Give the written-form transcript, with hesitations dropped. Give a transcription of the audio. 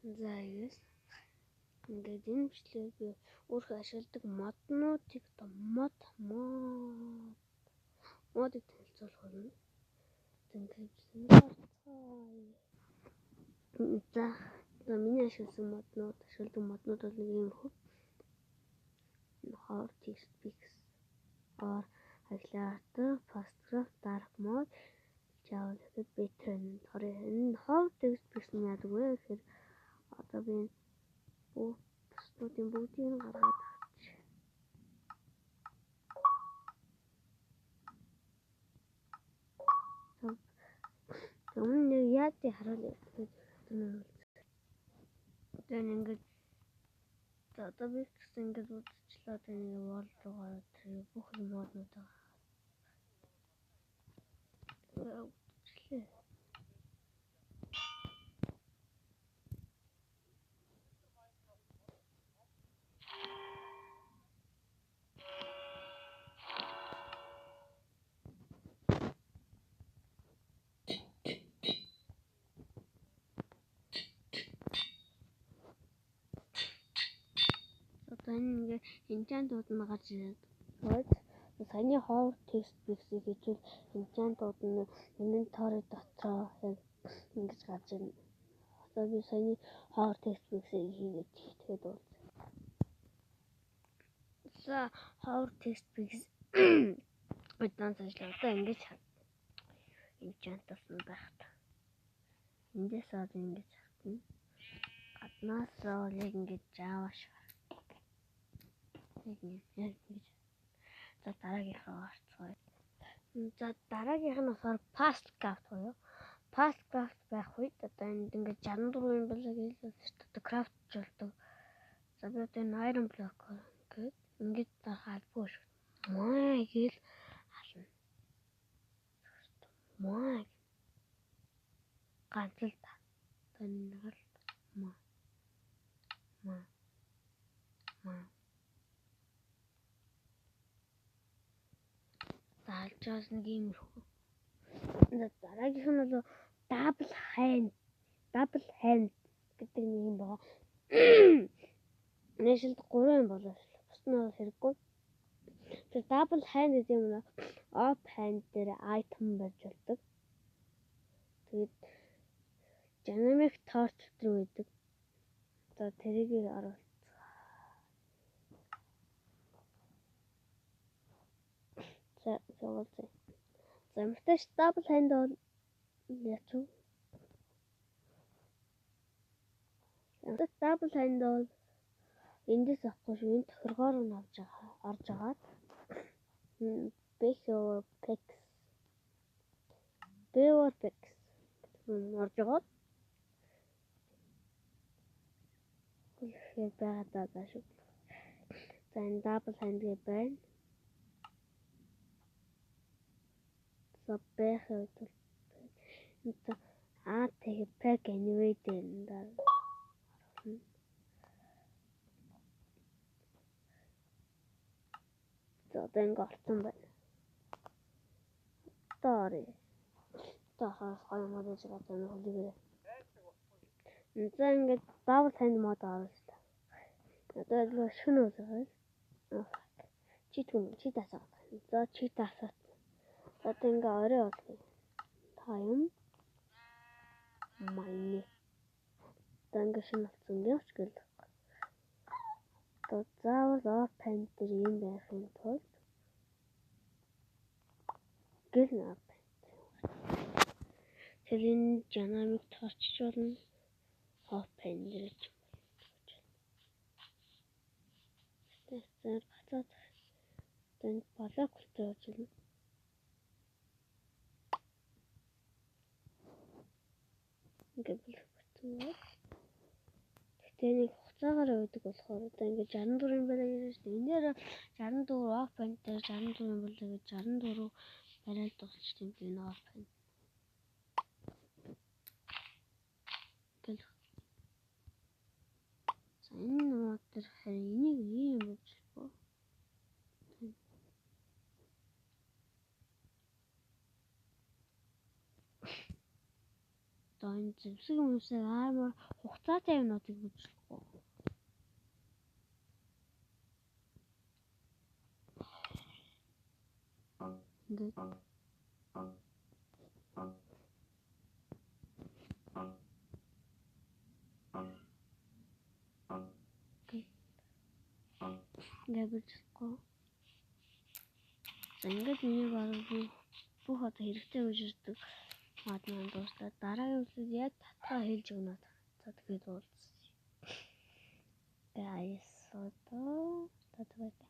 За yes. Ингээд энэ бичлэгийг би өөрөө ашигладаг моднуудыг модыг танилцуулах болно. Ингээд за миний ашигласан моднууд бол нэг юм хөө. Hard text pix or highlighter, fast dark mode, JavaScript better and hard text pix нь яадаг вэ гэхээр одоо би студийн бүгдийг нь гаргаад авч. Өмнө яг тий хараалаа. Тэгээд ингээд одоо би гэсэн ингээд үзчихлээ энэ wall руугаа бүх моднуудаа үзчихлээ. Ингээд энчантууд нь гарч ирээд саяны hard text pix-ийг хичээл энчантууд нь inventory дотроо яг ингэж гарч ирнэ. Одоо би саяны hard text pix-ийг хийгээд тэгээд бол. За hard text pix удаан цаашлаа. Одоо ингэж энчантаас нь багт. Эндээс од ингэж хатна. Гаднаас яг ингэж Java шиг. Яг ингэж. За дараагийнхаа орцгоё. За дараагийнх нь болохоор Fastcraft буюу Fastcraft байх үед одоо энд ингээд 64 юм болоо гэж одоо крафтж болдог. За би одоо энэ iron block гээд ингээд албагүй шүү. Маа гээл ална. Маа ганц л та. Одоо нэг л маа. Заалжаас нэг иймэрхүү. Дараагийнх нь бол double hand гэдэг нэг юм байгаа. Нэшилд 3 юм болоо. Бус нь хэрэггүй. Тэр double hand гэдэг юм нь off hand дээр item барьж болдог. Тэгээд dynamic torch руу идэг. За тэрийг оруулах. За мэдээж double hand бол яач вэ? Double hand бол эндээс авахгүй шүү. Энэ тохиргоор нь орж агаад Beaver Pix орж агаад ихээр байгаад байгаа шүү. За энэ double hand гээ байна. За Beaver тэгээ pack anyway дээр за одоо ингэ орсон байна. Одоо хоёр мод гэж байгаа юм хөлийгээрээ. За ингээд double hand мод оруулаа. Одоо л шөнө үзээ. Чи тасаад. За чи тасаад. Одоо ингээ орой болов. Time майне. Танга шинэ болсон гэж гэл. Одоо заавал open дээр юм байх юм тул. Гэл наа. Тэр энэ dynamic torch болно. Open дээр. Тэсэр бацаад. Тэн балак үлдээж байна. Ингээд болчихсон. Гэтэ нэг хугацаагаар өгдөг болохоор одоо ингээд 64 юм байна гэж байна. Энээр 64 open дээр 64 юм болоо гэж 64 бариад дуусчих юм би open. Гэл. За энэ мод төр харин энийг ийм болчихлоо. одоо энэ зэвсэг юмсыг амар хугацаатай юмнуудыг бичлэхгүй. Ингээд бичлэхгүй. За ингээд миний баг бүх одоо хэрэгтэй гэж ирдэг мод маань дуустал. Дараагийн үеэд яг татгаа хэлж өгнө. За тэгээд уулзъя. Guys, одоо